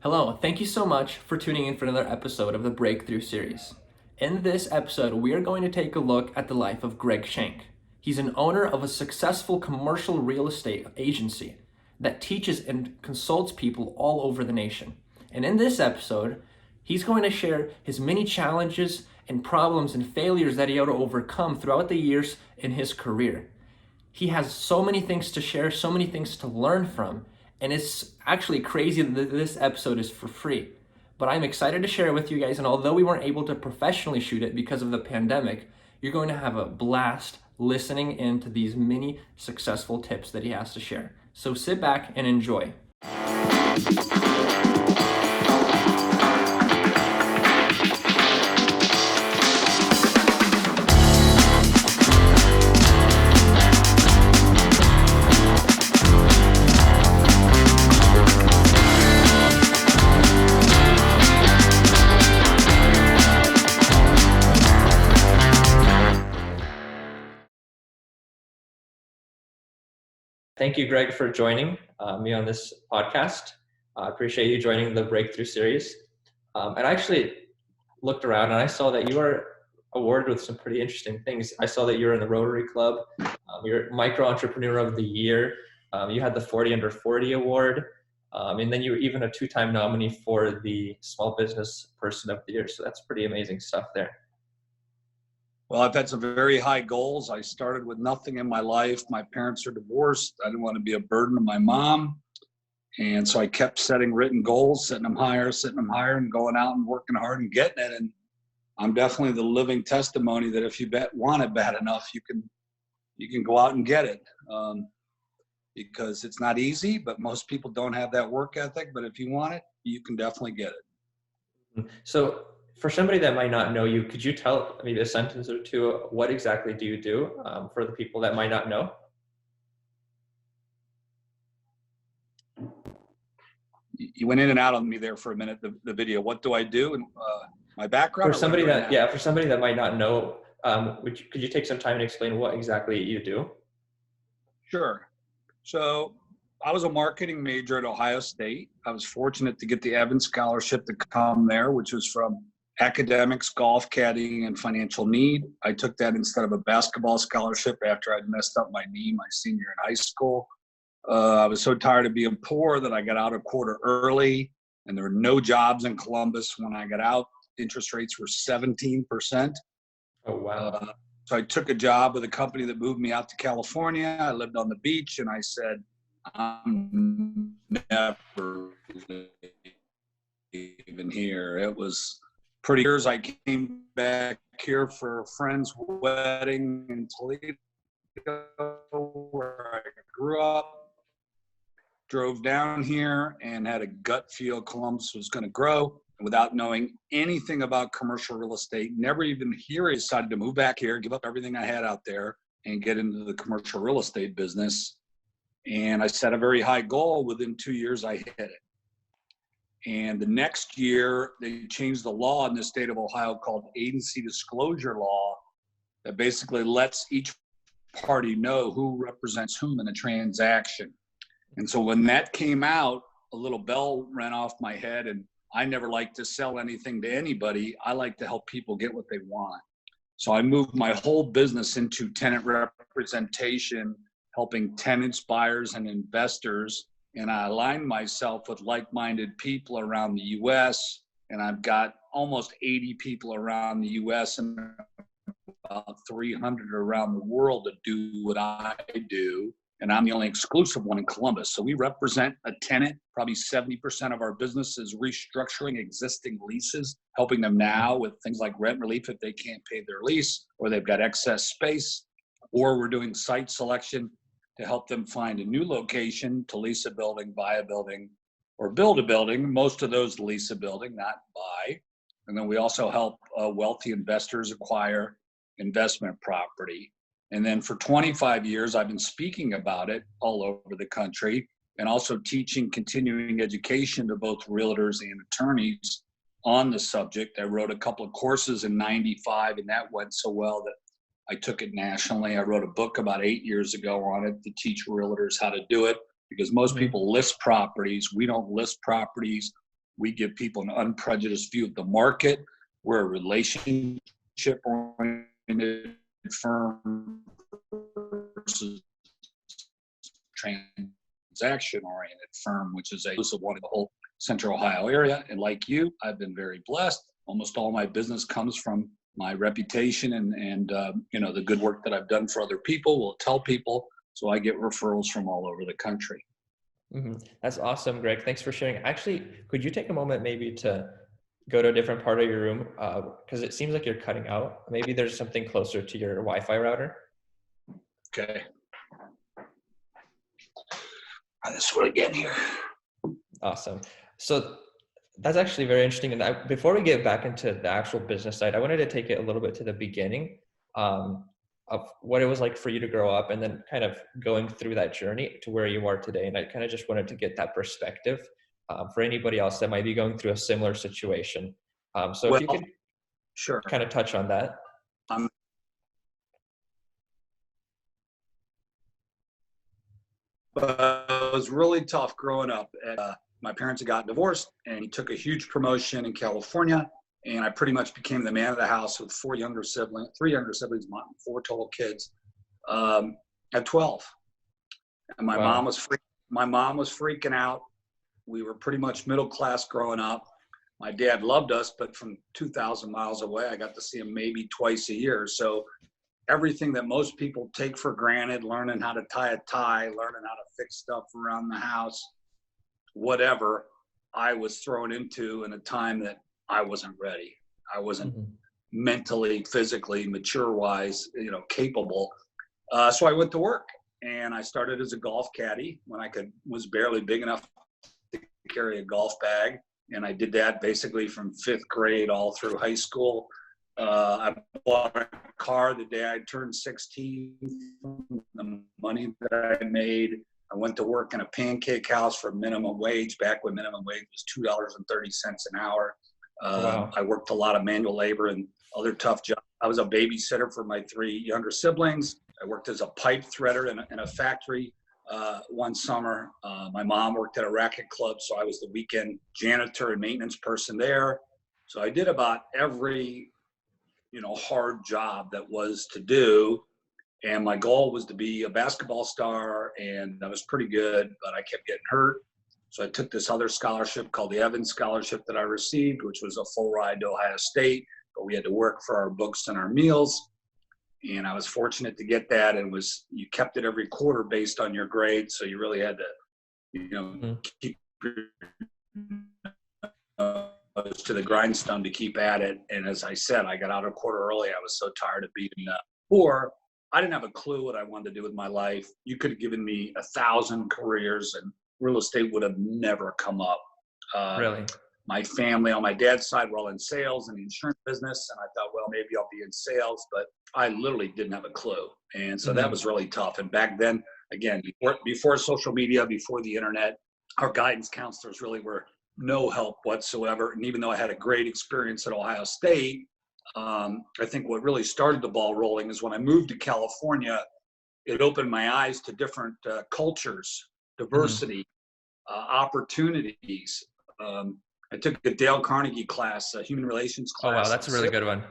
Hello, thank you so much for tuning in for another episode of the Breakthrough series. In this episode, we are going to take a look at the life of Greg Schenk. He's an owner of a successful commercial real estate agency that teaches and consults people all over the nation. And in this episode, he's going to share his many challenges and problems and failures that he had to overcome throughout the years in his career. He has so many things to share, so many things to learn from, and it's actually crazy that this episode is for free. But I'm excited to share it with you guys, and although we weren't able to professionally shoot it because of the pandemic, you're going to have a blast listening into these many successful tips that he has to share. So sit back and enjoy. Thank you, Greg, for joining me on this podcast. I appreciate you joining the Breakthrough series. And I actually looked around and I saw that you are awarded with some pretty interesting things. I saw that you're in the Rotary Club, you're Micro Entrepreneur of the Year, you had the 40 Under 40 Award, and then you were even a two-time nominee for the Small Business Person of the Year. So that's pretty amazing stuff there. Well, I've had some very high goals. I started with nothing in my life. My parents are divorced. I didn't want to be a burden to my mom. And so I kept setting written goals, setting them higher, and going out and working hard and getting it. And I'm definitely the living testimony that if you want it bad enough, you can go out and get it. Because it's not easy, but most people don't have that work ethic. But if you want it, you can definitely get it. So for somebody that might not know you, could you tell maybe a sentence or two? What exactly do you do for the people that might not know? You went in and out on me there for a minute, the video. What do I do? And my background? For somebody that might not know, could you take some time and explain what exactly you do? Sure. So I was a marketing major at Ohio State. I was fortunate to get the Evans Scholarship to come there, which was from academics, golf, caddying, and financial need. I took that instead of a basketball scholarship after I'd messed up my knee my senior in high school. I was so tired of being poor that I got out a quarter early, and there were no jobs in Columbus when I got out. Interest rates were 17%. Oh, wow. So I took a job with a company that moved me out to California. I lived on the beach, and I said, I'm never even here. It was pretty years. I came back here for a friend's wedding in Toledo, where I grew up. Drove down here and had a gut feel Columbus was going to grow. And without knowing anything about commercial real estate, never even here, I decided to move back here, give up everything I had out there, and get into the commercial real estate business. And I set a very high goal. Within 2 years, I hit it. And the next year, they changed the law in the state of Ohio called agency disclosure law that basically lets each party know who represents whom in a transaction. And so when that came out, a little bell ran off my head, and I never like to sell anything to anybody. I like to help people get what they want. So I moved my whole business into tenant representation, helping tenants, buyers, and investors. And I aligned myself with like-minded people around the U.S., and I've got almost 80 people around the U.S. and about 300 around the world that do what I do. And I'm the only exclusive one in Columbus. So we represent a tenant. Probably 70% of our business is restructuring existing leases, helping them now with things like rent relief if they can't pay their lease or they've got excess space, or we're doing site selection to help them find a new location to lease a building, buy a building, or build a building. Most of those lease a building, not buy. And then we also help wealthy investors acquire investment property. And then for 25 years, I've been speaking about it all over the country and also teaching continuing education to both realtors and attorneys on the subject. I wrote a couple of courses in '95, and that went so well that I took it nationally. I wrote a book about 8 years ago on it to teach realtors how to do it, because most people list properties. We don't list properties. We give people an unprejudiced view of the market. We're a relationship-oriented firm versus transaction-oriented firm, which is a one in the whole Central Ohio area. And like you, I've been very blessed. Almost all my business comes from my reputation and the good work that I've done for other people. Will tell people, so I get referrals from all over the country. Mm-hmm. That's awesome, Greg. Thanks for sharing. Actually, could you take a moment maybe to go to a different part of your room? Because it seems like you're cutting out. Maybe there's something closer to your Wi-Fi router. Okay. This one again here. Awesome. So that's actually very interesting. And before we get back into the actual business side, I wanted to take it a little bit to the beginning of what it was like for you to grow up and then kind of going through that journey to where you are today. And I kind of just wanted to get that perspective for anybody else that might be going through a similar situation. So if you could sure kind of touch on that. It was really tough growing up. My parents had gotten divorced, and he took a huge promotion in California, and I pretty much became the man of the house with three younger siblings, four total kids, at 12. And my mom was freaking out. We were pretty much middle class growing up. My dad loved us, but from 2,000 miles away, I got to see him maybe twice a year. So everything that most people take for granted, learning how to tie a tie, learning how to fix stuff around the house, whatever, I was thrown into in a time that I wasn't ready. I wasn't mentally, physically, mature-wise, capable. So I went to work, and I started as a golf caddy when was barely big enough to carry a golf bag. And I did that basically from 5th grade all through high school. I bought a car the day I turned 16 from the money that I made. I went to work in a pancake house for minimum wage, back when minimum wage was $2.30 an hour. I worked a lot of manual labor and other tough jobs. I was a babysitter for my 3 younger siblings. I worked as a pipe threader in a factory one summer. My mom worked at a racket club, so I was the weekend janitor and maintenance person there. So I did about every hard job that was to do. And my goal was to be a basketball star, and I was pretty good, but I kept getting hurt. So I took this other scholarship called the Evans Scholarship that I received, which was a full ride to Ohio State, but we had to work for our books and our meals. And I was fortunate to get that. And you kept it every quarter based on your grade. So you really had to, keep to the grindstone to keep at it. And as I said, I got out a quarter early. I was so tired of being poor. I didn't have a clue what I wanted to do with my life. You could have given me 1,000 careers and real estate would have never come up. Really? My family on my dad's side were all in sales and the insurance business. And I thought, well, maybe I'll be in sales, but I literally didn't have a clue. And so that was really tough. And back then, again, before social media, before the internet, our guidance counselors really were no help whatsoever. And even though I had a great experience at Ohio State, I think what really started the ball rolling is when I moved to California, it opened my eyes to different cultures, diversity, opportunities. I took a Dale Carnegie class, a human relations class. Oh, wow, that's a really good one.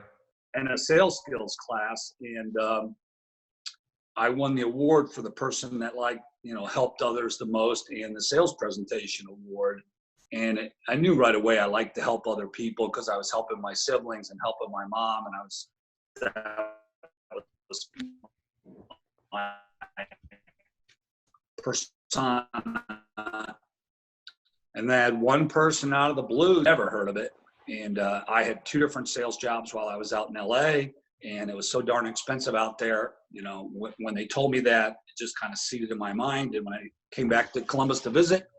And a sales skills class. And I won the award for the person that helped others the most, and the sales presentation award. And I knew right away I liked to help other people because I was helping my siblings and helping my mom, and that was my persona. And then I had one person out of the blue, never heard of it. And I had 2 different sales jobs while I was out in LA, and it was so darn expensive out there. When they told me that, it just kind of seeded in my mind. And when I came back to Columbus to visit,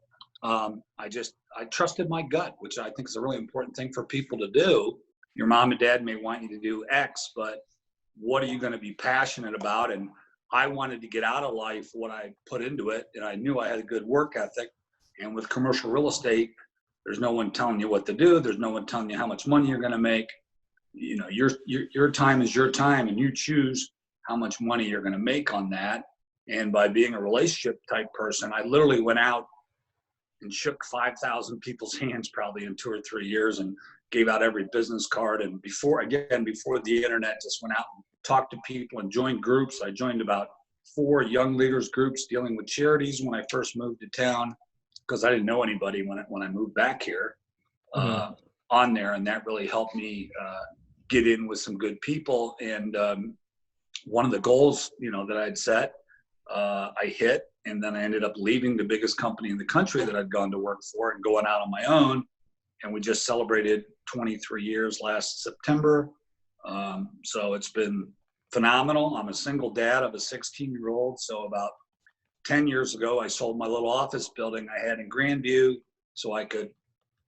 I trusted my gut, which I think is a really important thing for people to do. Your mom and dad may want you to do X, but what are you going to be passionate about? And I wanted to get out of life what I put into it, and I knew I had a good work ethic. And with commercial real estate, there's no one telling you what to do. There's no one telling you how much money you're going to make. Your time is your time, and you choose how much money you're going to make on that. And by being a relationship type person, I literally went out and shook 5,000 people's hands probably in 2 or 3 years, and gave out every business card. And before the internet, just went out and talked to people and joined groups. I joined about 4 young leaders groups dealing with charities when I first moved to town, because I didn't know anybody when I moved back here on there. And that really helped me get in with some good people. And one of the goals, that I'd set, I hit. And then I ended up leaving the biggest company in the country that I'd gone to work for and going out on my own. And we just celebrated 23 years last September. So it's been phenomenal. I'm a single dad of a 16-year-old. So about 10 years ago, I sold my little office building I had in Grandview so I could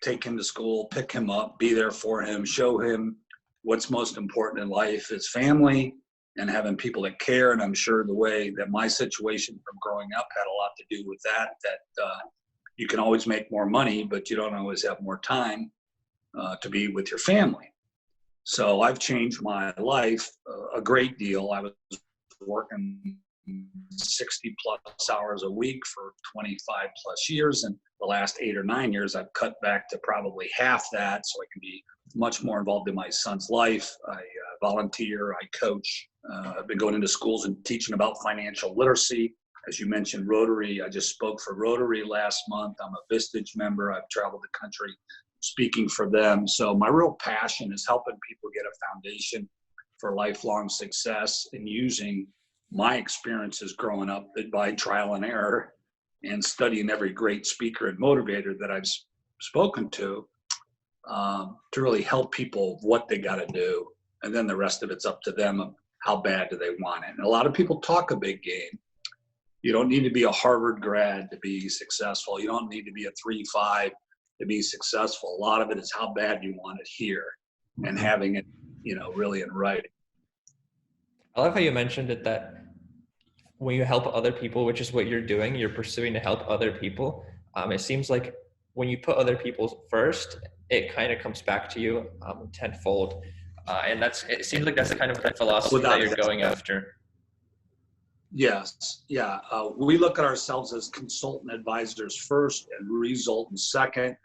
take him to school, pick him up, be there for him, show him what's most important in life is family and having people that care. And I'm sure the way that my situation from growing up had a lot to do with that you can always make more money, but you don't always have more time to be with your family. So I've changed my life a great deal. I was working 60 plus hours a week for 25 plus years. And the last 8 or 9 years, I've cut back to probably half that so I can be much more involved in my son's life. I volunteer, I coach. I've been going into schools and teaching about financial literacy. As you mentioned, Rotary. I just spoke for Rotary last month. I'm a Vistage member. I've traveled the country speaking for them. So my real passion is helping people get a foundation for lifelong success and using my experiences growing up by trial and error and studying every great speaker and motivator that I've spoken to really help people what they got to do. And then the rest of it's up to them of how bad do they want it. And a lot of people talk a big game. You don't need to be a Harvard grad to be successful. You don't need to be a 3.5 to be successful. A lot of it is how bad you want it here and having it, really in writing. I love how you mentioned it, that when you help other people, which is what you're doing, you're pursuing to help other people. It seems like when you put other people first, it kind of comes back to you tenfold. And it seems like that's kind of the philosophy that you're going after. Yes. Yeah. We look at ourselves as consultant advisors first and resultant second.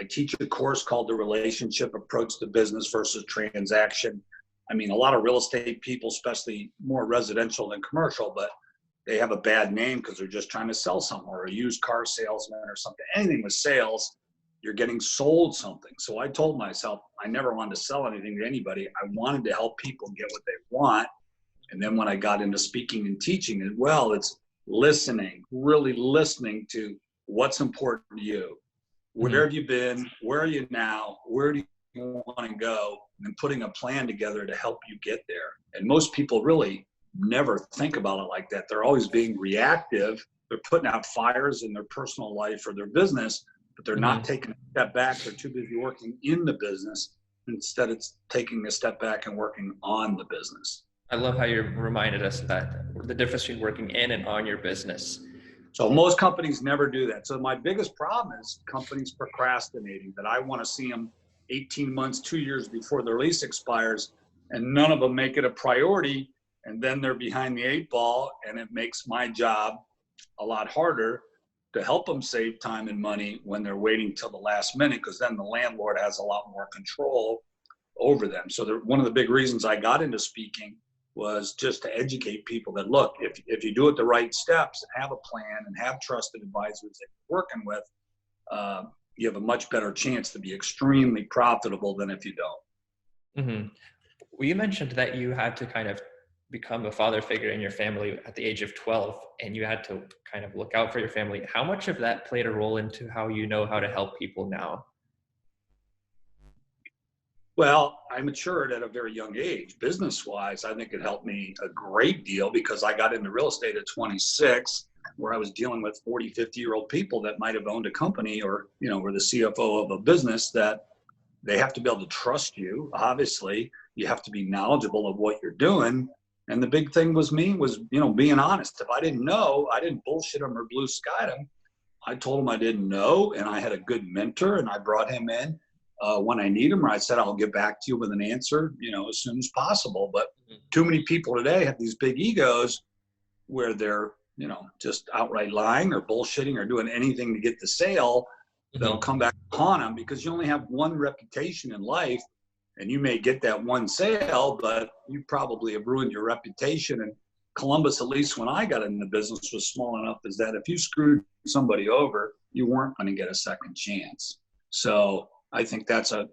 I teach a course called The Relationship Approach to Business versus Transaction. I mean, a lot of real estate people, especially more residential than commercial, but they have a bad name because they're just trying to sell something, or a used car salesman or something. Anything with sales, you're getting sold something. So I told myself I never wanted to sell anything to anybody. I wanted to help people get what they want. And then when I got into speaking and teaching as well, it's listening, really listening to what's important to you. Where have you been? Where are you now? Where do you want to go? And putting a plan together to help you get there. And most people really never think about it like that. They're always being reactive. They're putting out fires in their personal life or their business, but they're not taking a step back. They're too busy working in the business. Instead, it's taking a step back and working on the business. I love how you reminded us that the difference between working in and on your business. So most companies never do that. So my biggest problem is companies procrastinating, that I want to see them 18 months, 2 years before their lease expires, and none of them make it a priority. And then they're behind the 8 ball, and it makes my job a lot harder to help them save time and money when they're waiting till the last minute, because then the landlord has a lot more control over them. So one of the big reasons I got into speaking was just to educate people that, look, if you do it the right steps and have a plan and have trusted advisors that you're working with, you have a much better chance to be extremely profitable than if you don't. Mm-hmm. Well, you mentioned that you had to kind of become a father figure in your family at the age of 12, and you had to kind of look out for your family. How much of that played a role into how you know how to help people now? Well, I matured at a very young age. Business-wise, I think it helped me a great deal because I got into real estate at 26, where I was dealing with 40, 50-year-old people that might have owned a company or, were the CFO of a business, that they have to be able to trust you. Obviously, you have to be knowledgeable of what you're doing. And the big thing was being honest. If I didn't know, I didn't bullshit them or blue sky them. I told them I didn't know, and I had a good mentor, and I brought him in when I need him, or I said, I'll get back to you with an answer, as soon as possible. But too many people today have these big egos where they're just outright lying or bullshitting or doing anything to get the sale, that'll come back to haunt them, because you only have one reputation in life, and you may get that one sale, but you probably have ruined your reputation. And Columbus, at least when I got in the business, was small enough is that if you screwed somebody over, you weren't going to get a second chance. So I think that's a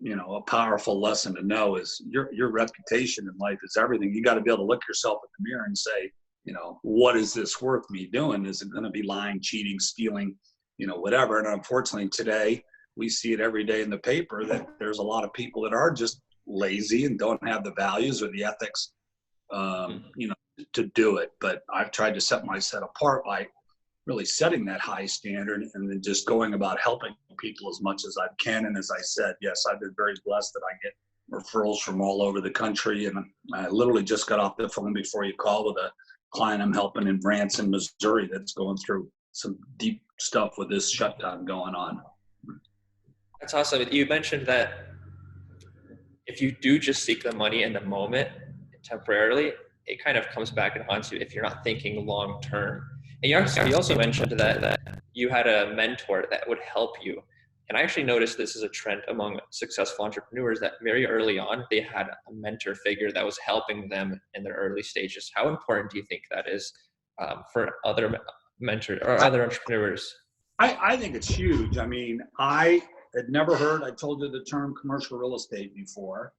powerful lesson to know, is your reputation in life is everything. You got to be able to look yourself in the mirror and say, what is this worth me doing? Is it going to be lying, cheating, stealing, whatever? And unfortunately today we see it every day in the paper that there's a lot of people that are just lazy and don't have the values or the ethics, to do it. But I've tried to set myself apart by really setting that high standard and then just going about helping people as much as I can. And as I said, yes, I've been very blessed that I get referrals from all over the country. And I literally just got off the phone before you called with a client I'm helping in Branson, Missouri, that's going through some deep stuff with this shutdown going on. That's awesome. You mentioned that if you do just seek the money in the moment temporarily, it kind of comes back and haunts you if you're not thinking long term. And you also mentioned that you had a mentor that would help you. And I actually noticed this is a trend among successful entrepreneurs, that very early on, they had a mentor figure that was helping them in their early stages. How important do you think that is for other mentors or other entrepreneurs? I think it's huge. I mean, I had never heard, I told you the term commercial real estate before.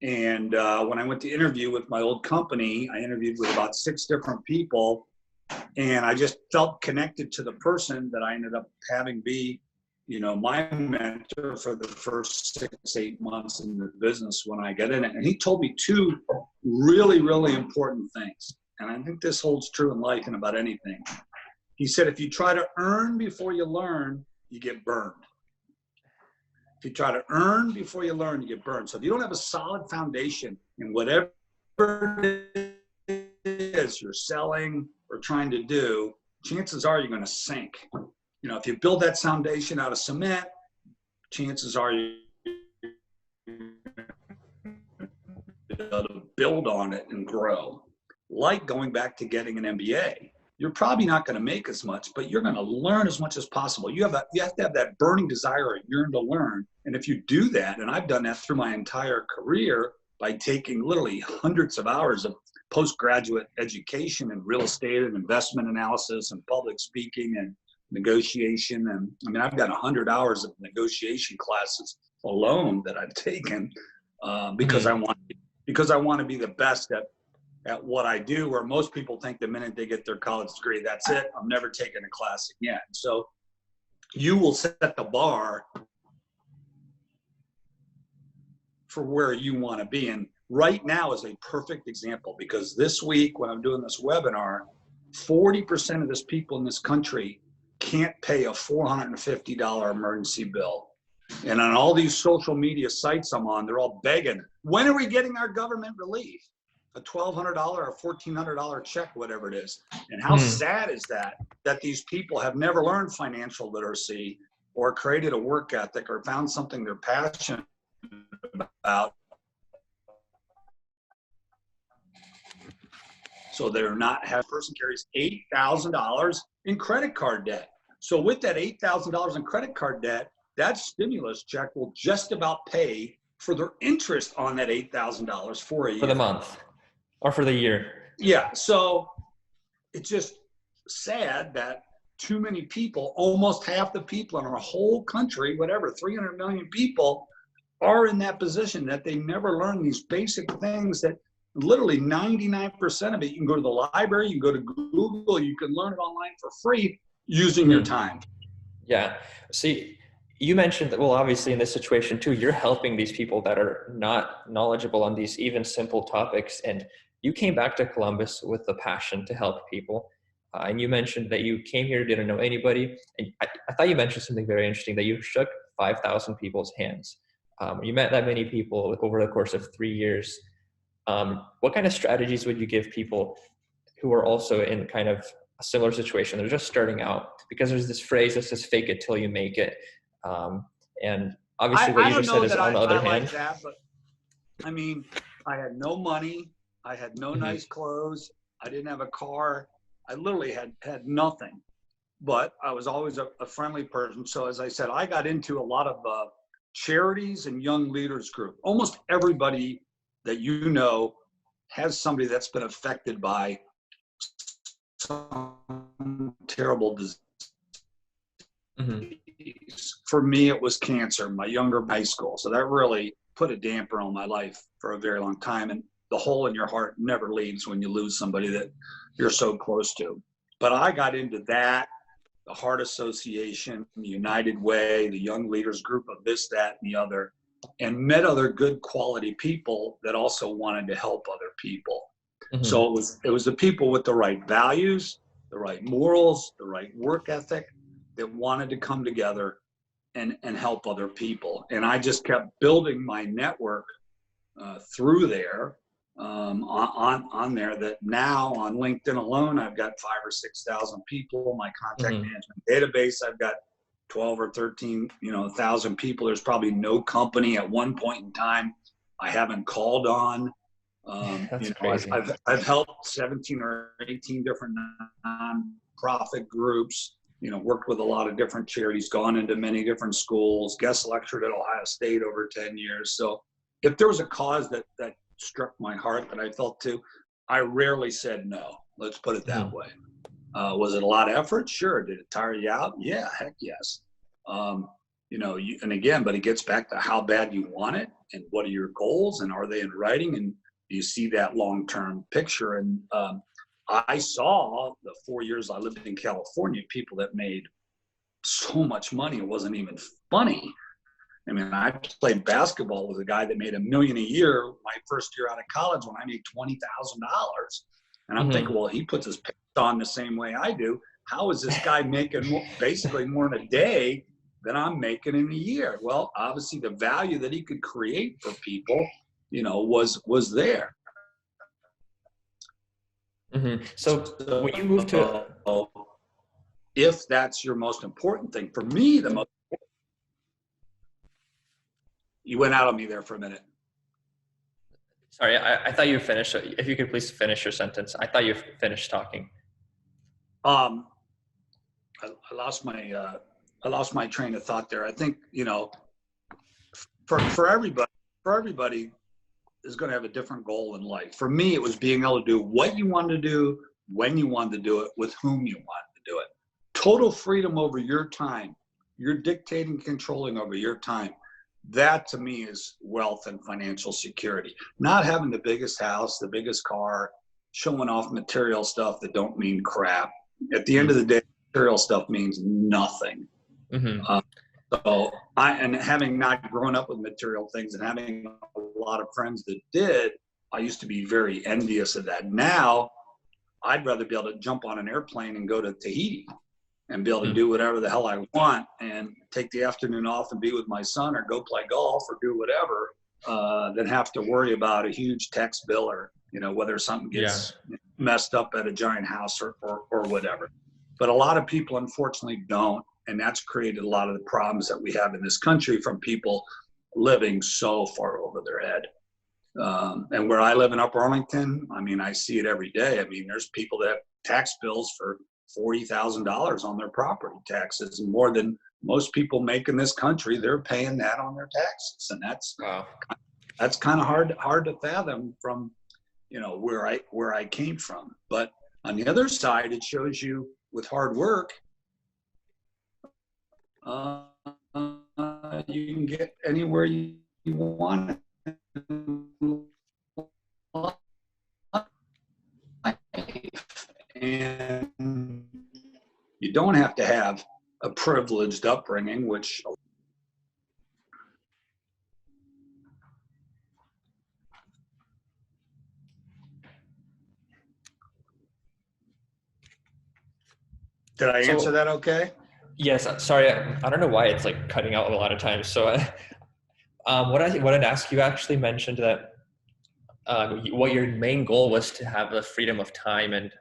And when I went to interview with my old company, I interviewed with about 6 different people. And I just felt connected to the person that I ended up having be, my mentor for the first 6-8 months in the business when I got in it. And he told me 2 really, really important things. And I think this holds true in life and about anything. He said, if you try to earn before you learn, you get burned. If you try to earn before you learn, you get burned. So if you don't have a solid foundation in whatever it is you're selling or trying to do, chances are you're going to sink. If you build that foundation out of cement, chances are you're able to build on it and grow. Like going back to getting an MBA, you're probably not going to make as much, but you're going to learn as much as possible. You have to have that burning desire or yearn to learn. And if you do that, and I've done that through my entire career by taking literally hundreds of hours of postgraduate education in real estate and investment analysis and public speaking and negotiation. And I mean, I've got 100 hours of negotiation classes alone that I've taken because I want to be the best at what I do, where most people think the minute they get their college degree, that's it. I'm never taking a class again. So you will set the bar for where you want to be. And right now is a perfect example, because this week when I'm doing this webinar, 40% of this people in this country can't pay a $450 emergency bill. And on all these social media sites I'm on, they're all begging, when are we getting our government relief? A $1,200 or $1,400 check, whatever it is. And how sad is that these people have never learned financial literacy or created a work ethic or found something they're passionate about. So they're not having, person carries $8,000 in credit card debt. So with that $8,000 in credit card debt, that stimulus check will just about pay for their interest on that $8,000 for a year. For the month or for the year. Yeah. So it's just sad that too many people, almost half the people in our whole country, whatever, 300 million people, are in that position that they never learn these basic things that literally 99% of it, you can go to the library, you can go to Google, you can learn it online for free using your time. Yeah. See, you mentioned that, well, obviously in this situation too, you're helping these people that are not knowledgeable on these even simple topics. And you came back to Columbus with the passion to help people. And you mentioned that you came here, didn't know anybody. And I thought you mentioned something very interesting, that you shook 5,000 people's hands. You met that many people over the course of 3 years. What kind of strategies would you give people who are also in kind of a similar situation? They're just starting out, because there's this phrase that says fake it till you make it. And obviously what you just said is on the other hand. Like that, but I mean, I had no money. I had no nice clothes. I didn't have a car. I literally had nothing, but I was always a friendly person. So as I said, I got into a lot of charities and young leaders group. Almost everybody that you know has somebody that's been affected by some terrible disease. Mm-hmm. For me, it was cancer, my younger high school. So that really put a damper on my life for a very long time. And the hole in your heart never leaves when you lose somebody that you're so close to. But I got into that, the Heart Association, the United Way, the Young Leaders Group of this, that, and the other, and met other good quality people that also wanted to help other people. Mm-hmm. So it was the people with the right values, the right morals, the right work ethic that wanted to come together and help other people. And I just kept building my network through there, on there, that now on LinkedIn alone, I've got 5,000 or 6,000 people. My contact Mm-hmm. management database, I've got 12 or 13, thousand people. There's probably no company at one point in time I haven't called on. That's crazy. I've helped 17 or 18 different nonprofit groups, worked with a lot of different charities, gone into many different schools, guest lectured at Ohio State over 10 years. So if there was a cause that struck my heart that I felt to, I rarely said no. Let's put it that Mm-hmm. way. Was it a lot of effort? Sure. Did it tire you out? Yeah, heck yes. And again, but it gets back to how bad you want it and what are your goals and are they in writing, and you see that long-term picture. And I saw the 4 years I lived in California, people that made so much money, it wasn't even funny. I mean, I played basketball with a guy that made $1 million a year my first year out of college when I made $20,000. And I'm thinking, well, he puts his pants on the same way I do. How is this guy making basically more in a day than I'm making in a year? Well, obviously the value that he could create for people, was there. Mm-hmm. So when you moved to, If that's your most important thing, for me, you went out on me there for a minute. sorry, I thought you finished. If you could please finish your sentence. I thought you finished talking. I lost my train of thought there. I think, for everybody is going to have a different goal in life. For me, it was being able to do what you wanted to do, when you wanted to do it, with whom you wanted to do it. Total freedom over your time. You're dictating, controlling over your time. That to me is wealth and financial security. Not having the biggest house, the biggest car, showing off material stuff that don't mean crap. At the end of the day, material stuff means nothing. Mm-hmm. And having not grown up with material things and having a lot of friends that did, I used to be very envious of that. Now, I'd rather be able to jump on an airplane and go to Tahiti and be able to do whatever the hell I want and take the afternoon off and be with my son or go play golf or do whatever, than have to worry about a huge tax bill or, whether something gets messed up at a giant house or whatever. But a lot of people, unfortunately, don't. And that's created a lot of the problems that we have in this country from people living so far over their head. And where I live in Upper Arlington, I mean, I see it every day. I mean, there's people that have tax bills for $40,000 on their property taxes, and more than most people make in this country. They're paying that on their taxes, and that's kind of hard to fathom from, where I came from. But on the other side, it shows you with hard work, you can get anywhere you want. And you don't have to have a privileged upbringing, which did I answer that okay? Yes. Sorry, I don't know why it's like cutting out a lot of times. So, what I'd ask, you actually mentioned that what your main goal was to have the freedom of time and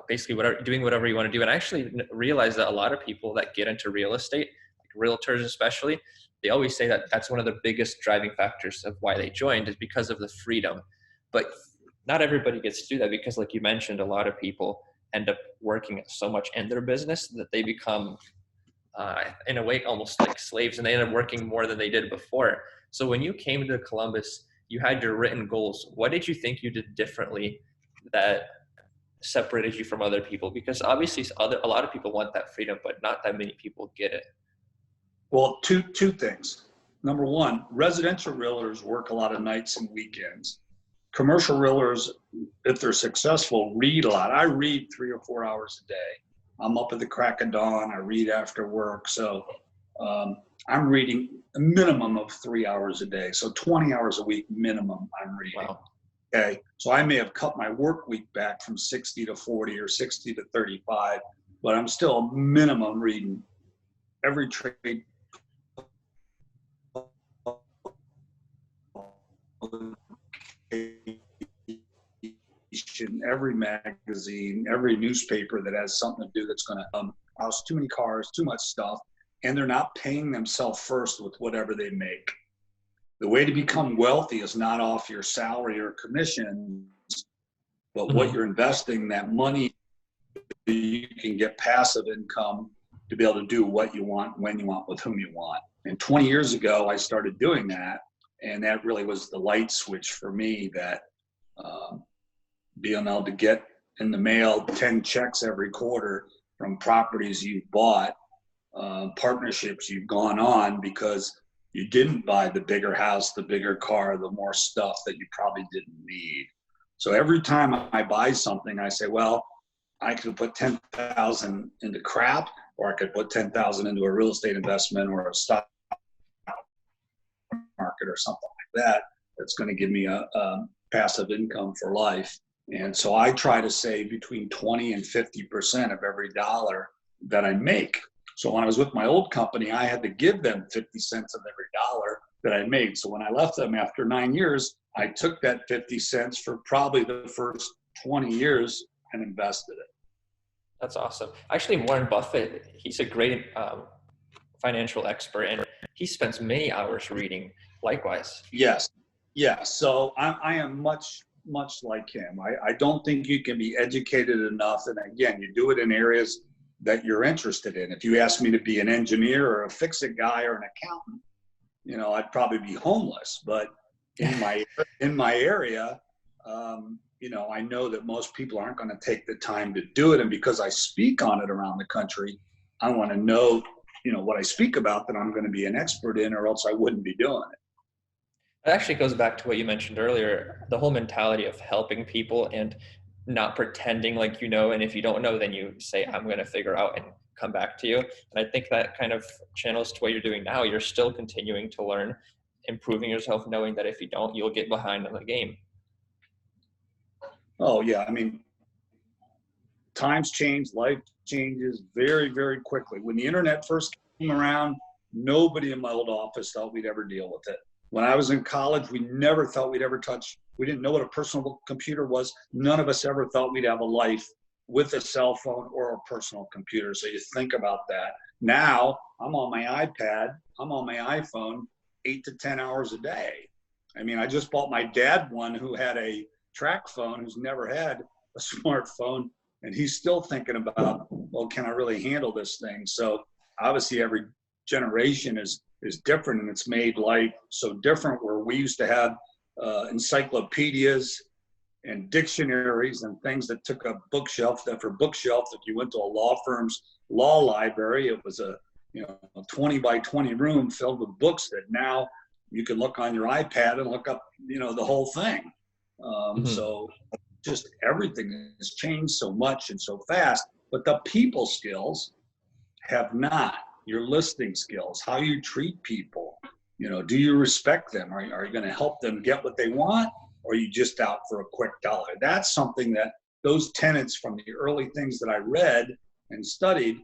basically doing whatever you want to do. And I actually realized that a lot of people that get into real estate, like realtors especially, they always say that that's one of the biggest driving factors of why they joined, is because of the freedom. But not everybody gets to do that, because like you mentioned, a lot of people end up working so much in their business that they become, in a way, almost like slaves, and they end up working more than they did before. So when you came to Columbus, you had your written goals. What did you think you did differently that separated you from other people? Because obviously a lot of people want that freedom, but not that many people get it. Well, two things. Number one, residential realtors work a lot of nights and weekends. Commercial realtors, if they're successful, read a lot. I read 3 or 4 hours a day. I'm up at the crack of dawn. I read after work. So I'm reading a minimum of 3 hours a day. So 20 hours a week minimum I'm reading. Wow. Okay. So I may have cut my work week back from 60 to 40 or 60 to 35, but I'm still minimum reading every trade, every magazine, every newspaper that has something to do that's going to house too many cars, too much stuff, and they're not paying themselves first with whatever they make. The way to become wealthy is not off your salary or commissions, but what you're investing that money, you can get passive income to be able to do what you want, when you want, with whom you want. And 20 years ago, I started doing that. And that really was the light switch for me, that being able to get in the mail 10 checks every quarter from properties you've bought, partnerships you've gone on because you didn't buy the bigger house, the bigger car, the more stuff that you probably didn't need. So every time I buy something, I say, well, I could put 10,000 into crap, or I could put 10,000 into a real estate investment or a stock market or something like that. That's going to give me a passive income for life. And so I try to save between 20 and 50% of every dollar that I make. So when I was with my old company, I had to give them 50 cents of every dollar that I made. So when I left them after 9 years, I took that 50 cents for probably the first 20 years and invested it. That's awesome. Actually, Warren Buffett, he's a great financial expert, and he spends many hours reading. Likewise. Yes. So I am much like him. I don't think you can be educated enough. And again, you do it in areas that you're interested in. If you ask me to be an engineer or a fix-it guy or an accountant, I'd probably be homeless. But in my area, I know that most people aren't going to take the time to do it. And because I speak on it around the country, I want to know, what I speak about that I'm going to be an expert in, or else I wouldn't be doing it. It actually goes back to what you mentioned earlier, the whole mentality of helping people and not pretending like you know. And if you don't know, then you say, I'm going to figure out and come back to you. And I think that kind of channels to what you're doing now. You're still continuing to learn, improving yourself, knowing that if you don't, you'll get behind on the game. Oh, yeah. I mean, times change, life changes very, very quickly. When the internet first came around, nobody in my old office thought we'd ever deal with it. When I was in college, we never thought we'd ever we didn't know what a personal computer was. None of us ever thought we'd have a life with a cell phone or a personal computer. So you think about that. Now I'm on my iPad, I'm on my iPhone 8 to 10 hours a day. I mean, I just bought my dad one who had a track phone, who's never had a smartphone, and he's still thinking about, well, can I really handle this thing? So obviously every generation is different, and it's made life so different, where we used to have encyclopedias and dictionaries and things that took up bookshelf after bookshelf. If you went to a law firm's law library, it was a 20 by 20 room filled with books that now you can look on your iPad and look up the whole thing. So just everything has changed so much and so fast, but the people skills have not. Your listing skills, how you treat people, do you respect them? Are you going to help them get what they want, or are you just out for a quick dollar? That's something that those tenets from the early things that I read and studied,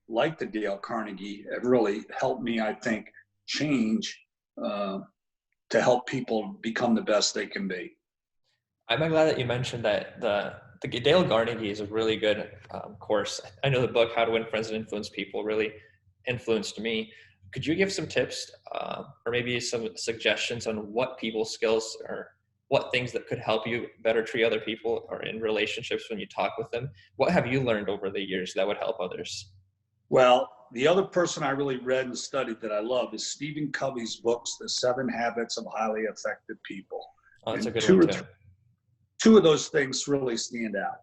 like the Dale Carnegie, have really helped me, I think, change to help people become the best they can be. I'm glad that you mentioned that the Dale Carnegie is a really good course. I know the book, How to Win Friends and Influence People, really influenced me. Could you give some tips or maybe some suggestions on what people skills or what things that could help you better treat other people or in relationships when you talk with them. What have you learned over the years that would help others? Well, the other person I really read and studied that I love is Stephen Covey's books, The 7 Habits of Highly Effective People. Oh, that's a And good one too. two of those things really stand out.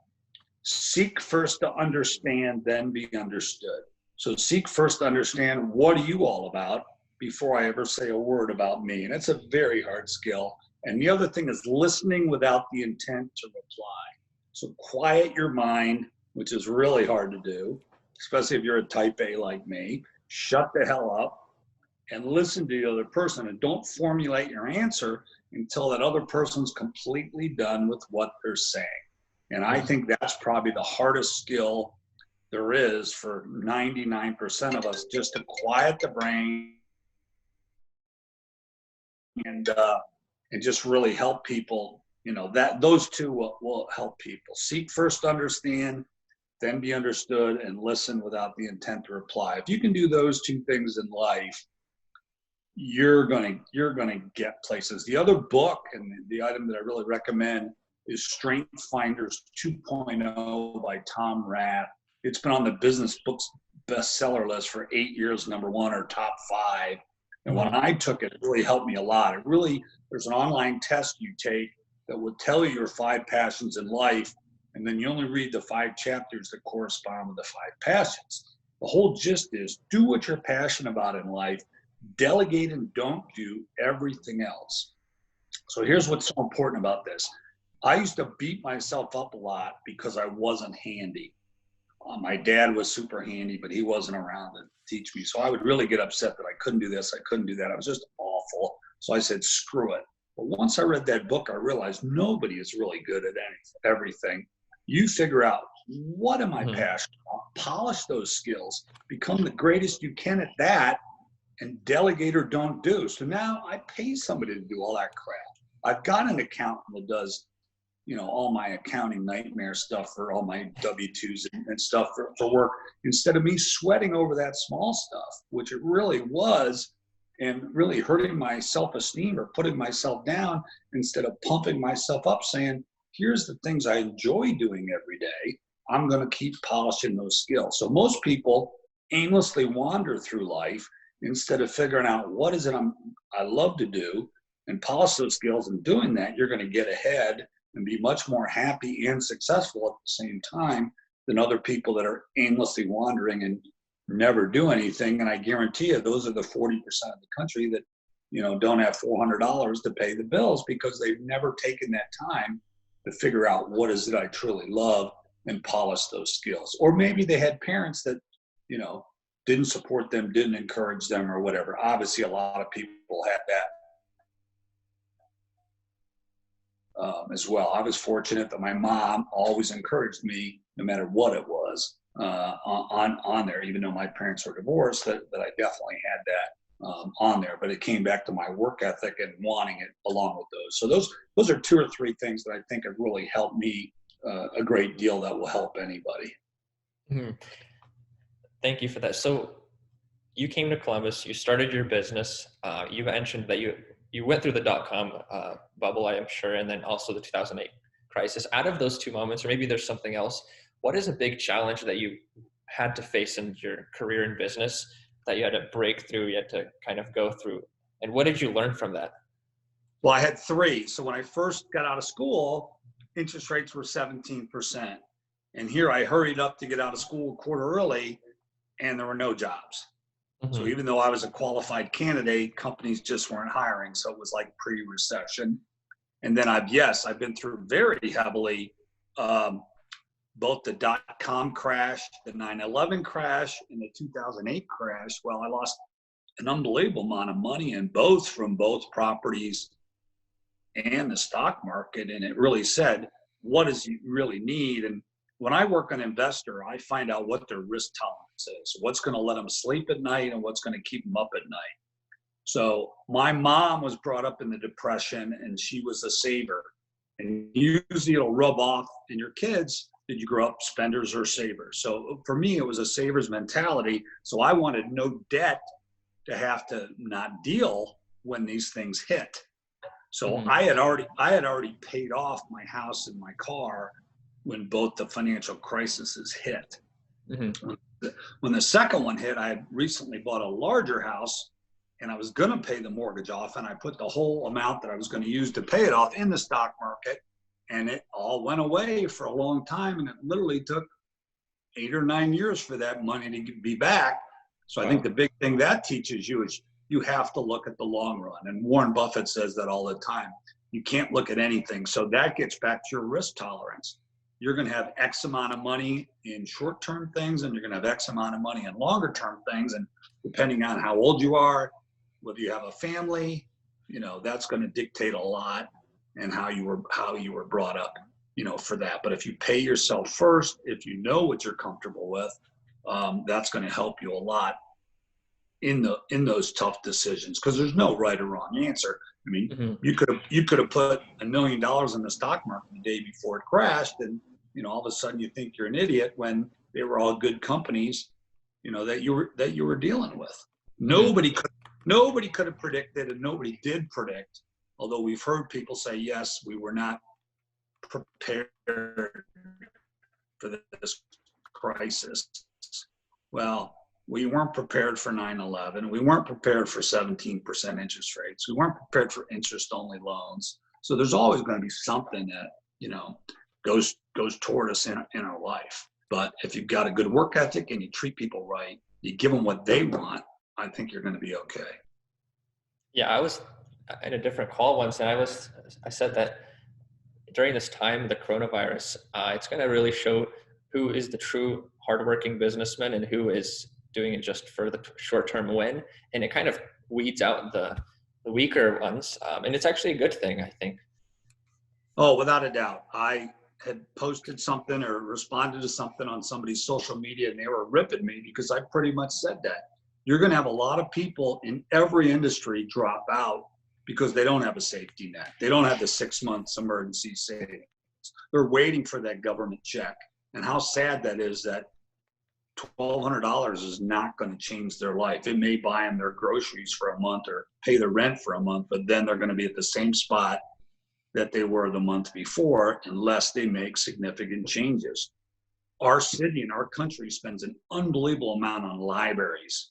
Seek first to understand, then be understood. So seek first to understand, what are you all about before I ever say a word about me? And it's a very hard skill. And the other thing is listening without the intent to reply. So quiet your mind, which is really hard to do, especially if you're a type A like me. Shut the hell up and listen to the other person, and don't formulate your answer until that other person's completely done with what they're saying. And I think that's probably the hardest skill there is for 99% of us, just to quiet the brain and just really help people. You know, that those two will help people. Seek first, understand, then be understood, and listen without the intent to reply. If you can do those two things in life, you're gonna get places. The other book and the item that I really recommend is Strength Finders 2.0 by Tom Rath. It's been on the Business Books bestseller list for 8 years, #1 or top 5. And when I took it, it really helped me a lot. There's an online test you take that will tell you your 5 passions in life, and then you only read the 5 chapters that correspond with the 5 passions. The whole gist is, do what you're passionate about in life, delegate and don't do everything else. So here's what's so important about this. I used to beat myself up a lot because I wasn't handy. My dad was super handy, but he wasn't around to teach me. So I would really get upset that I couldn't do this, I couldn't do that. I was just awful. So I said, screw it. But once I read that book, I realized nobody is really good at everything. You figure out, what am I passionate about? Polish those skills. Become the greatest you can at that, and delegate or don't do. So now I pay somebody to do all that crap. I've got an accountant that does, all my accounting nightmare stuff for all my W-2s and stuff for work, instead of me sweating over that small stuff, which it really was, and really hurting my self-esteem or putting myself down, instead of pumping myself up saying, here's the things I enjoy doing every day. I'm going to keep polishing those skills. So most people aimlessly wander through life instead of figuring out what is it I love to do and polish those skills. And doing that, you're going to get ahead and be much more happy and successful at the same time than other people that are aimlessly wandering and never do anything. And I guarantee you, those are the 40% of the country that, don't have $400 to pay the bills because they've never taken that time to figure out what is it I truly love and polish those skills. Or maybe they had parents that, didn't support them, didn't encourage them, or whatever. Obviously, a lot of people had that as well. I was fortunate that my mom always encouraged me, no matter what it was, on there. Even though my parents were divorced, that I definitely had that on there. But it came back to my work ethic and wanting it along with those. So those are 2 or 3 things that I think have really helped me a great deal that will help anybody. Mm-hmm. Thank you for that. So you came to Columbus, you started your business. You mentioned that you went through the .com bubble, I am sure, and then also the 2008 crisis. Out of those 2 moments, or maybe there's something else, what is a big challenge that you had to face in your career in business that you had to break through, you had to kind of go through? And what did you learn from that? Well, I had 3. So when I first got out of school, interest rates were 17%. And here I hurried up to get out of school a quarter early, and there were no jobs. So even though I was a qualified candidate, companies just weren't hiring. So it was like pre-recession. And then I've been through very heavily both the .com crash, the 9/11 crash, and the 2008 crash. Well, I lost an unbelievable amount of money in both, from both properties and the stock market. And it really said, what does you really need? And when I work on an investor, I find out what their risk tolerance is, what's going to let them sleep at night and what's going to keep them up at night. So my mom was brought up in the Depression, and she was a saver. And usually it'll rub off in your kids that you grow up spenders or savers. So for me, it was a saver's mentality. So I wanted no debt to have to not deal when these things hit. So Mhm. I had already paid off my house and my car when both the financial crises hit. Mhm. When the second one hit, I had recently bought a larger house and I was going to pay the mortgage off, and I put the whole amount that I was going to use to pay it off in the stock market, and it all went away for a long time, and it literally took 8 or 9 years for that money to be back. So I think Wow. the big thing that teaches you is you have to look at the long run. And Warren Buffett says that all the time. You can't look at anything. So that gets back to your risk tolerance. You're going to have X amount of money in short-term things, and you're going to have X amount of money in longer-term things. And depending on how old you are, whether you have a family, that's going to dictate a lot, and how you were brought up, for that. But if you pay yourself first, if you know what you're comfortable with, that's going to help you a lot in those tough decisions, because there's no right or wrong answer. I mean, Mhm. you could have put $1 million in the stock market the day before it crashed, and all of a sudden you think you're an idiot when they were all good companies, that you were dealing with. Mhm. Nobody could have predicted, and nobody did predict. Although we've heard people say, yes, we were not prepared for this crisis. Well, we weren't prepared for 9/11. We weren't prepared for 17% interest rates. We weren't prepared for interest-only loans. So there's always going to be something that goes toward us in our life. But if you've got a good work ethic and you treat people right, you give them what they want, I think you're going to be okay. Yeah, I was in a different call once, and I said that during this time, the coronavirus, it's going to really show who is the true hardworking businessman and who is doing it just for the short-term win, and it kind of weeds out the weaker ones, and it's actually a good thing, I think. Oh, without a doubt. I had posted something or responded to something on somebody's social media, and they were ripping me because I pretty much said that. You're going to have a lot of people in every industry drop out because they don't have a safety net. They don't have the 6 months emergency savings. They're waiting for that government check. And how sad that is that $1,200 is not going to change their life. It may buy them their groceries for a month or pay their rent for a month, but then they're going to be at the same spot that they were the month before unless they make significant changes. Our city and our country spends an unbelievable amount on libraries.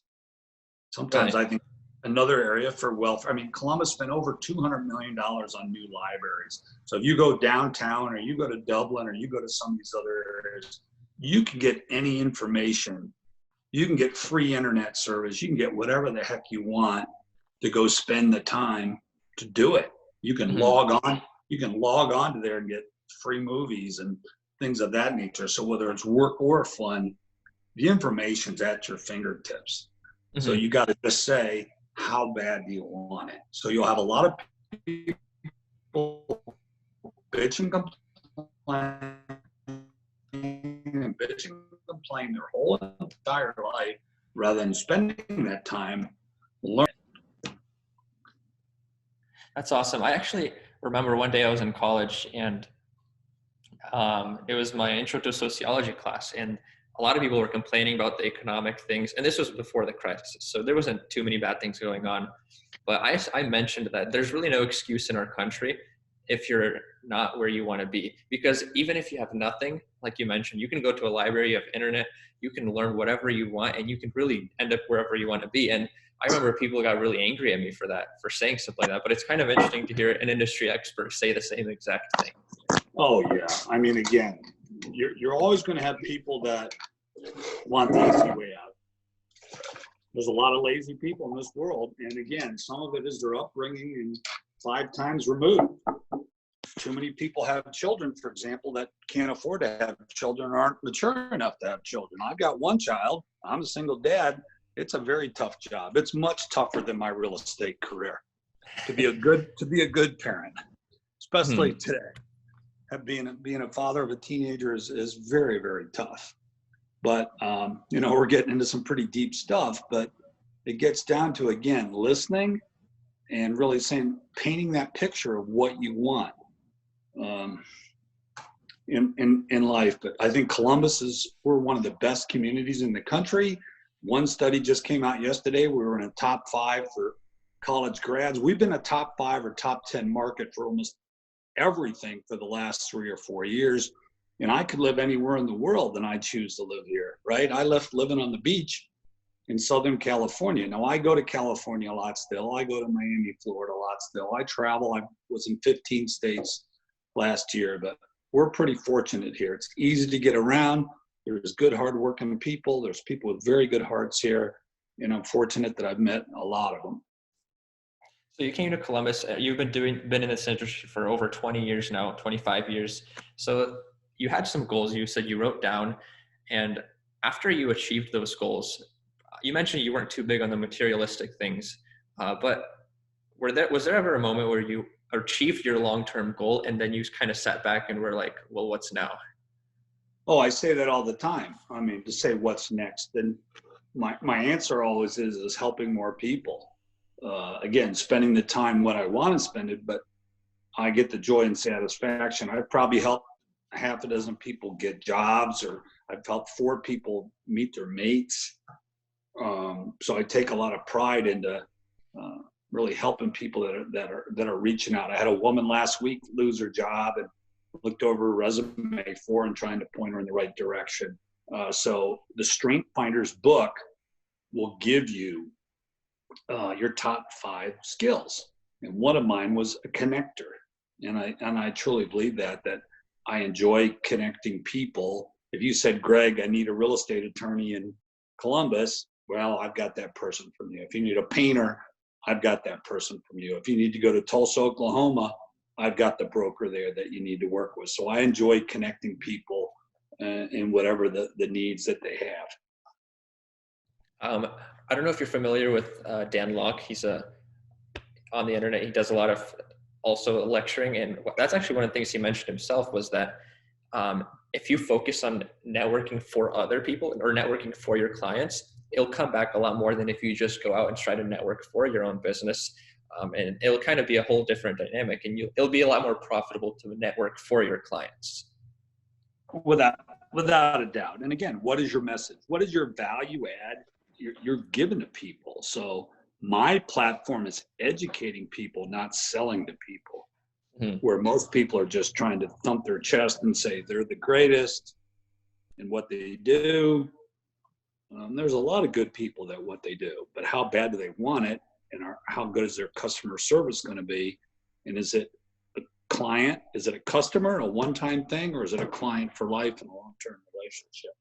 Sometimes Really. I think another area for welfare. I mean, Columbus spent over $200 million on new libraries. So if you go downtown or you go to Dublin or you go to some of these other areas, you can get any information. You can get free internet service. You can get whatever the heck you want to go spend the time to do it. You can Mhm. log on. You can log on to there and get free movies and things of that nature. So whether it's work or fun, the information's at your fingertips. So Mhm. you got to just say, how bad do you want it? So you'll have a lot of people bitch and complain and bitch and complain their whole entire life rather than spending that time learning. That's awesome. I actually remember one day I was in college, and it was my intro to sociology class, and a lot of people were complaining about the economic things, and this was before the crisis, so there wasn't too many bad things going on. But I mentioned that there's really no excuse in our country if you're not where you want to be, because even if you have nothing, like you mentioned, you can go to a library, you have internet, you can learn whatever you want, and you can really end up wherever you want to be. And I remember people got really angry at me for that, for saying stuff like that. But it's kind of interesting to hear an industry expert say the same exact thing. Oh yeah, I mean, again, you're always going to have people that want the easy way out. There's a lot of lazy people in this world, and again, some of it is their upbringing and 5 times removed. Too many people have children, for example, that can't afford to have children or aren't mature enough to have children. I've got one child. I'm a single dad. It's a very tough job. It's much tougher than my real estate career to be a good parent, especially Mhm. today. Being a father of a teenager is very, very tough. But we're getting into some pretty deep stuff. But it gets down to, again, listening and really painting that picture of what you want in life. But I think we're one of the best communities in the country. One study just came out yesterday. We were in a top 5 for college grads. We've been a top 5 or top 10 market for almost everything for the last 3 or 4 years. And I could live anywhere in the world and I choose to live here, right? I left living on the beach in Southern California. Now I go to California a lot still. I go to Miami, Florida a lot still. I travel. I was in 15 states last year, but we're pretty fortunate here. It's easy to get around. There's good, hardworking people. There's people with very good hearts here. And I'm fortunate that I've met a lot of them. So you came to Columbus. You've been in this industry for over 20 years now, 25 years. So you had some goals you said you wrote down. And after you achieved those goals, you mentioned you weren't too big on the materialistic things, but was there ever a moment where you achieved your long-term goal and then you kind of sat back and were like, well, what's now? Oh, I say that all the time. I mean, to say what's next. And my answer always is helping more people. Again, spending the time when I want to spend it, but I get the joy and satisfaction. I've probably helped half a dozen people get jobs, or I've helped 4 people meet their mates. So I take a lot of pride into really helping people that are reaching out. I had a woman last week lose her job and looked over her resume for and trying to point her in the right direction. So the Strength Finders book will give you your top 5 skills. And one of mine was a connector. And I truly believe that I enjoy connecting people. If you said, Greg, I need a real estate attorney in Columbus, well, I've got that person from you. If you need a painter, I've got that person from you. If you need to go to Tulsa, Oklahoma, I've got the broker there that you need to work with. So I enjoy connecting people in whatever the needs that they have. I don't know if you're familiar with Dan Locke. He's on the internet. He does a lot of also lecturing. And that's actually one of the things he mentioned himself was that if you focus on networking for other people or networking for your clients, it'll come back a lot more than if you just go out and try to network for your own business. And it'll kind of be a whole different dynamic, and it'll be a lot more profitable to network for your clients. Without a doubt. And again, what is your message? What is your value add you're giving to people? So my platform is educating people, not selling to people. Mm-hmm. Where most people are just trying to thump their chest and say they're the greatest in what they do. There's a lot of good people at what they do, but how bad do they want it? And how good is their customer service going to be? And is it a client? Is it a customer, a one-time thing, or is it a client for life and a long-term relationship?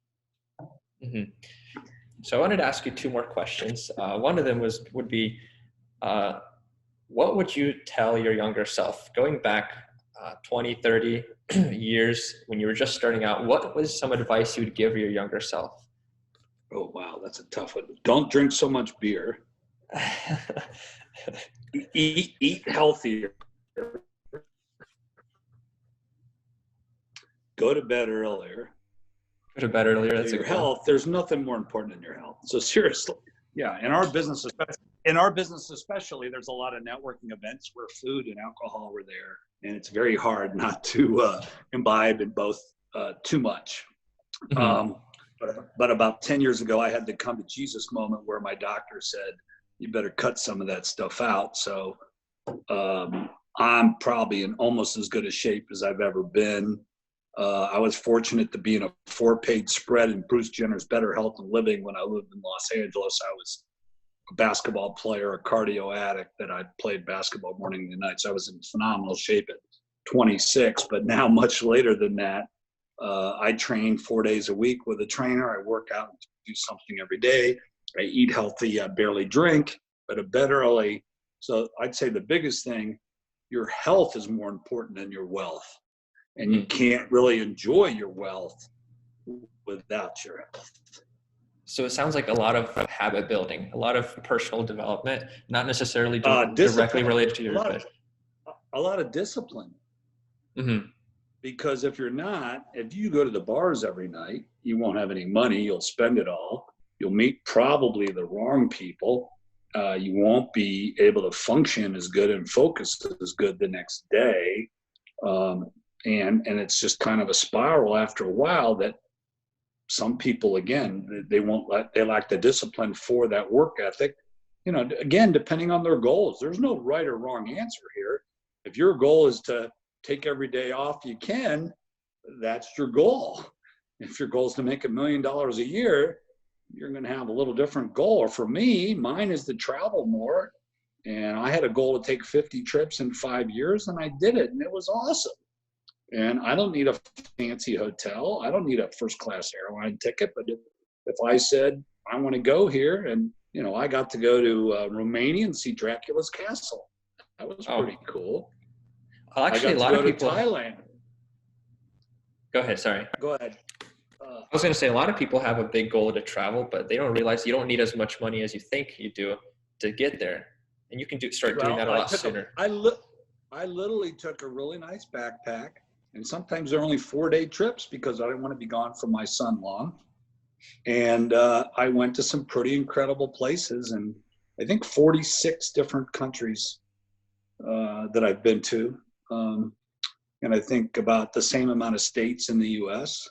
Mm-hmm. So I wanted to ask you 2 more questions. One of them would be, what would you tell your younger self going back 20, 30 years when you were just starting out? What was some advice you would give your younger self? Oh, wow. That's a tough one. Don't drink so much beer. Eat healthier. Go to bed earlier. Go to bed earlier. That's your health. There's nothing more important than your health. So seriously, yeah. In our business, especially, there's a lot of networking events where food and alcohol were there, and it's very hard not to imbibe in both too much. Mm-hmm. But about 10 years ago, I had the come to Jesus moment where my doctor said, you better cut some of that stuff out. So I'm probably in almost as good a shape as I've ever been. I was fortunate to be in a 4-page spread in Bruce Jenner's Better Health and Living when I lived in Los Angeles. I was a basketball player, a cardio addict that I played basketball morning and nights. I was in phenomenal shape at 26, but now much later than that, I train 4 days a week with a trainer. I work out and do something every day. I eat healthy. I barely drink, but a bed early. So I'd say the biggest thing, your health is more important than your wealth. And you can't really enjoy your wealth without your health. So it sounds like a lot of habit building, a lot of personal development, not necessarily directly related to your a lot of discipline. Mm-hmm. Because if you go to the bars every night, you won't have any money. You'll spend it all. You'll meet probably the wrong people. You won't be able to function as good and focus as good the next day. And it's just kind of a spiral after a while that some people, again, they lack the discipline for that work ethic. again, depending on their goals. There's no right or wrong answer here. If your goal is to take every day off you can, that's your goal. If your goal is to make $1 million a year, you're going to have a little different goal. Or for me, mine is to travel more. And I had a goal to take 50 trips in 5 years, and I did it, and it was awesome. And I don't need a fancy hotel. I don't need a first-class airline ticket. But if I said, I want to go here, and, I got to go to Romania and see Dracula's castle. That was pretty cool. Well, actually, a lot of people. Thailand. Go ahead, sorry. Go ahead. I was going to say, a lot of people have a big goal to travel, but they don't realize you don't need as much money as you think you do to get there. And you can start doing that a lot sooner. I literally took a really nice backpack, and sometimes they're only 4-day trips because I didn't want to be gone from my son long. And I went to some pretty incredible places, and I think 46 different countries that I've been to. And I think about the same amount of states in the U.S.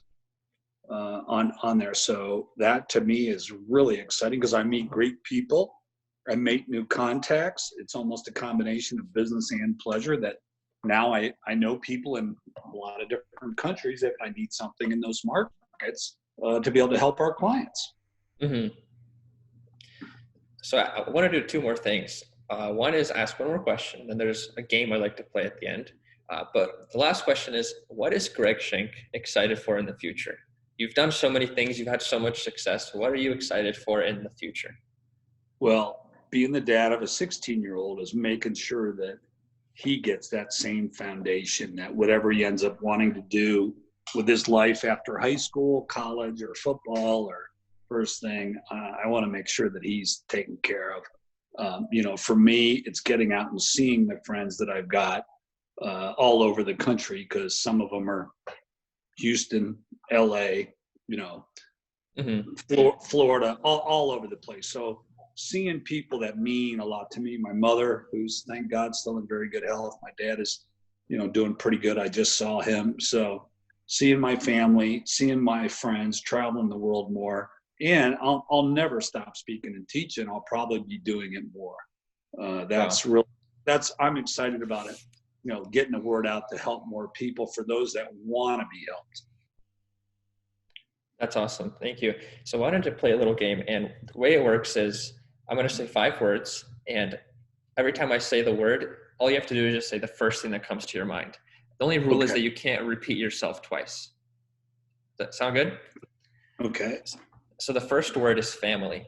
On there. So that to me is really exciting because I meet great people. I make new contacts. It's almost a combination of business and pleasure that now I know people in a lot of different countries if I need something in those markets to be able to help our clients. Mm-hmm. So I want to do 2 more things. One is ask one more question, and there's a game I like to play at the end. But the last question is, what is Greg Schenk excited for in the future? You've done so many things. You've had so much success. What are you excited for in the future? Well, being the dad of a 16-year-old is making sure that he gets that same foundation, that whatever he ends up wanting to do with his life after high school, college, or football, or first thing, I want to make sure that he's taken care of. For me, it's getting out and seeing the friends that I've got all over the country, because some of them are Houston, LA, Florida, all over the place. So seeing people that mean a lot to me, my mother, who's thank God still in very good health. My dad is, doing pretty good. I just saw him. So seeing my family, seeing my friends, traveling the world more, and I'll never stop speaking and teaching. I'll probably be doing it more. I'm excited about it. Getting the word out to help more people for those that want to be helped. That's awesome. Thank you. So why don't you play a little game? And the way it works is I'm going to say 5 words, and every time I say the word, all you have to do is just say the first thing that comes to your mind. The only rule is that you can't repeat yourself twice. Does that sound good? Okay. So the first word is family.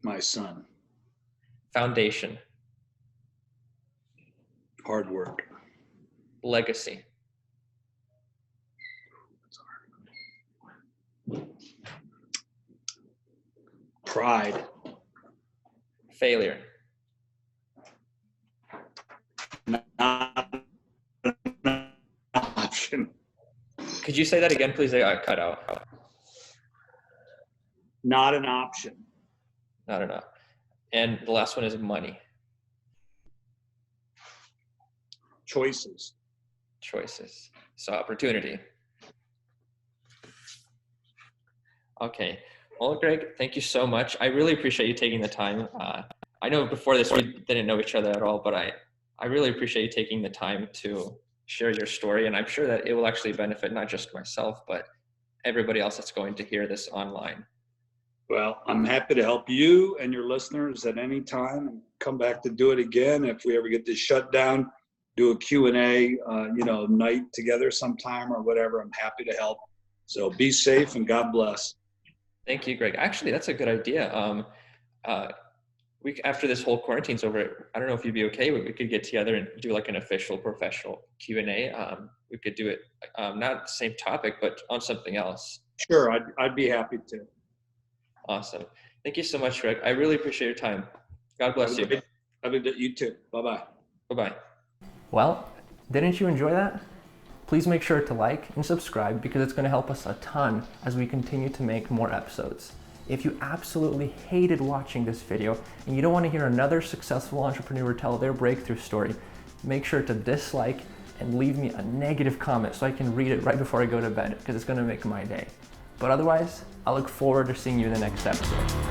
My son. Foundation. Hard work. Legacy. Pride. Failure. Not an option. Could you say that again, please? I got cut out. Not an option. Not enough. And the last one is money. Choices. So opportunity. Okay. Well, Greg, thank you so much. I really appreciate you taking the time. I know before this we didn't know each other at all, but I really appreciate you taking the time to share your story. And I'm sure that it will actually benefit not just myself, but everybody else that's going to hear this online. Well, I'm happy to help you and your listeners at any time, and come back to do it again. If we ever get this shut down, do a Q&A, night together sometime or whatever, I'm happy to help. So be safe and God bless. Thank you, Greg. Actually, that's a good idea. After this whole quarantine's over, I don't know if you'd be okay. We could get together and do like an official professional Q&A. We could do it, not the same topic, but on something else. Sure, I'd be happy to. Awesome. Thank you so much, Greg. I really appreciate your time. God bless you. You too. Bye-bye. Bye-bye. Well, didn't you enjoy that? Please make sure to like and subscribe, because it's going to help us a ton as we continue to make more episodes. If you absolutely hated watching this video and you don't want to hear another successful entrepreneur tell their breakthrough story, make sure to dislike and leave me a negative comment so I can read it right before I go to bed, because it's going to make my day. But otherwise, I look forward to seeing you in the next episode.